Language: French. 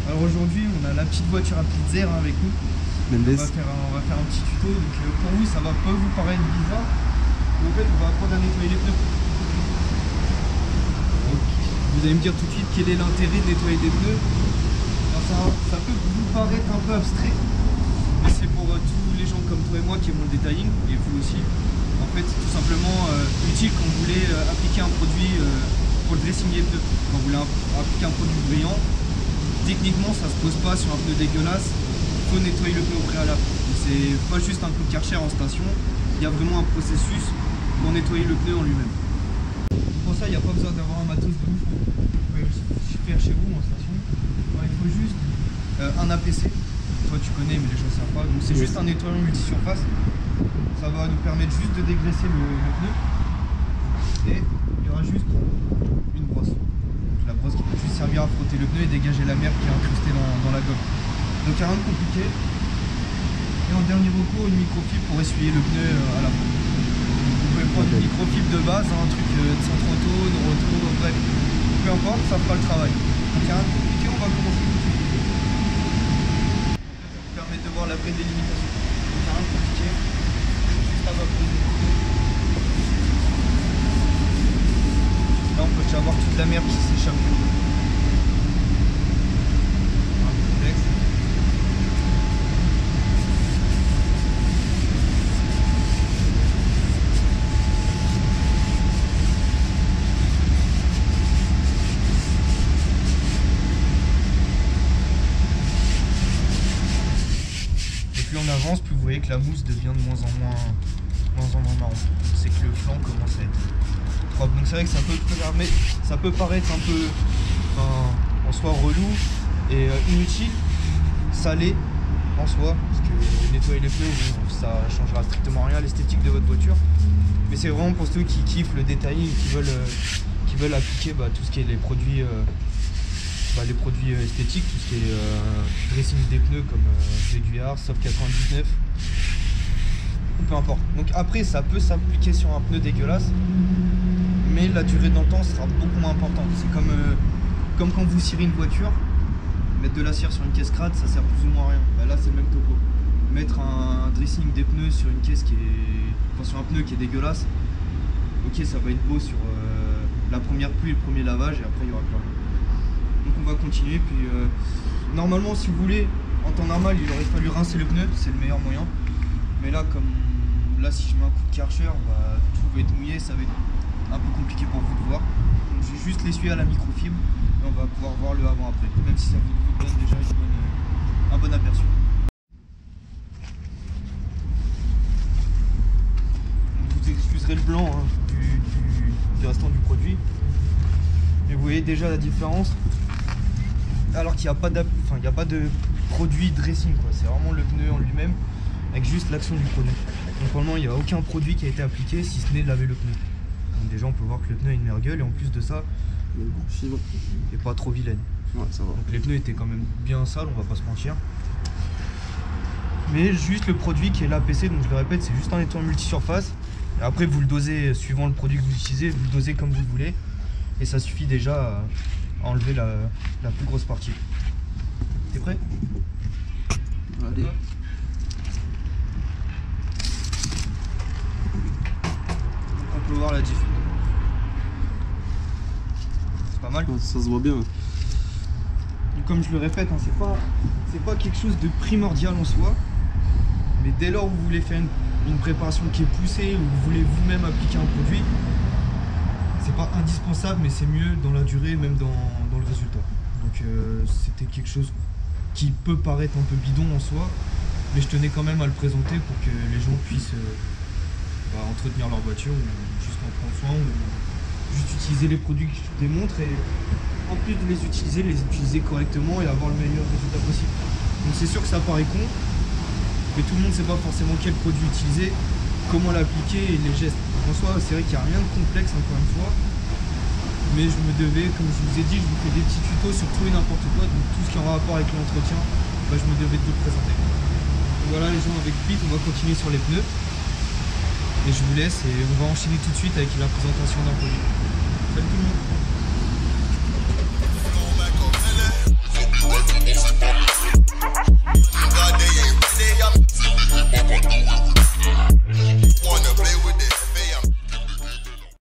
Alors aujourd'hui on a la petite voiture à Pitzer avec nous. Mendes. On va faire un petit tuto, donc pour vous ça va pas vous paraître bizarre. Mais en fait on va apprendre à nettoyer les pneus. Donc, vous allez me dire tout de suite quel est l'intérêt de nettoyer des pneus. Alors, ça peut vous paraître un peu abstrait, mais c'est pour tous les gens comme toi et moi qui aiment le detailing, et vous aussi. En fait c'est tout simplement utile quand vous voulez appliquer un produit pour le dressing des pneus. Quand vous voulez appliquer un produit brillant, techniquement ça se pose pas sur un pneu dégueulasse, il faut nettoyer le pneu au préalable. C'est pas juste un coup de Karcher en station, il y a vraiment un processus pour nettoyer le pneu en lui-même. Pour ça il n'y a pas besoin d'avoir un matos de ouf, vous pouvez aussi faire chez vous en station. Alors, il faut juste un APC, toi tu connais mais les gens ne savent pas, donc c'est juste un nettoyant multisurface. Ça va nous permettre juste de dégraisser le pneu et il y aura juste une brosse. La brosse qui peut juste servir à frotter le pneu et dégager la merde qui est incrustée dans la gomme. Donc il n'y a rien de compliqué. Et en dernier recours, une microfibre pour essuyer le pneu à la fin. Vous pouvez prendre une microfibre de base, un truc de centre auto, de retour, bref. Peu importe, ça fera le travail. Donc il n'y a rien de compliqué, on va commencer tout de suite. Ça vous permet de voir la vraie délimitation. Donc il n'y a rien de compliqué. Juste à va poser. Là on peut déjà voir toute la merde qui s'échappe. Un peu complexe. Et plus on avance, plus vous voyez que la mousse devient de moins en moins marron. C'est que le flanc commence à être propre. Donc c'est vrai que ça peut paraître un peu en soi relou et inutile, salé en soi, parce que nettoyer les pneus, ça changera strictement rien à l'esthétique de votre voiture. Mais c'est vraiment pour ceux qui kiffent le détail et qui veulent appliquer tout ce qui est les produits esthétiques, tout ce qui est dressing des pneus comme Jaguar, Soft 99. Peu importe. Donc après ça peut s'appliquer sur un pneu dégueulasse, mais la durée dans le temps sera beaucoup moins importante. C'est comme quand vous cirez une voiture, mettre de la cire sur une caisse crade, ça sert plus ou moins à rien. Là c'est le même topo. Mettre un dressing des pneus sur une caisse sur un pneu qui est dégueulasse, ok ça va être beau sur la première pluie et le premier lavage, et après il n'y aura plus rien. Donc on va continuer, puis normalement si vous voulez, en temps normal il aurait fallu rincer le pneu, c'est le meilleur moyen. Mais là, si je mets un coup de Karcher, tout va être mouillé, ça va être un peu compliqué pour vous de voir. Donc je vais juste l'essuyer à la microfibre et on va pouvoir voir le avant-après, même si ça vous donne déjà un bon aperçu. Donc vous excuserez le blanc du restant du produit. Mais vous voyez déjà la différence, alors qu'il n'y a pas de produit dressing, c'est vraiment le pneu en lui-même, avec juste l'action du produit. Donc pour le moment il n'y a aucun produit qui a été appliqué si ce n'est de laver le pneu. Donc déjà on peut voir que le pneu a une meilleure gueule, et en plus de ça il n'est pas trop vilaine. Ouais, ça va. Donc les pneus étaient quand même bien sales, on va pas se mentir. Mais juste le produit qui est l'APC, donc je le répète, c'est juste un nettoyant multisurface. Et après vous le dosez suivant le produit que vous utilisez, vous le dosez comme vous le voulez. Et ça suffit déjà à enlever la plus grosse partie. T'es prêt? Allez. On peut voir la diff. C'est pas mal. Ça se voit bien. Donc, comme je le répète, c'est pas quelque chose de primordial en soi. Mais dès lors où vous voulez faire une préparation qui est poussée, où vous voulez vous-même appliquer un produit, c'est pas indispensable, mais c'est mieux dans la durée, même dans le résultat. Donc c'était quelque chose qui peut paraître un peu bidon en soi, mais je tenais quand même à le présenter pour que les gens puissent entretenir leur voiture, ou juste en prendre soin, ou juste utiliser les produits que je te démontre, et en plus de les utiliser correctement et avoir le meilleur résultat possible. Donc c'est sûr que ça paraît con, mais tout le monde ne sait pas forcément quel produit utiliser, comment l'appliquer et les gestes. En soi, c'est vrai qu'il n'y a rien de complexe encore une fois, mais je me devais, comme je vous ai dit, je vous fais des petits tutos sur tout et n'importe quoi, donc tout ce qui est en rapport avec l'entretien, je me devais de vous le présenter. Donc voilà les gens, avec Pete, on va continuer sur les pneus. Et je vous laisse et on va enchaîner tout de suite avec la présentation d'un produit.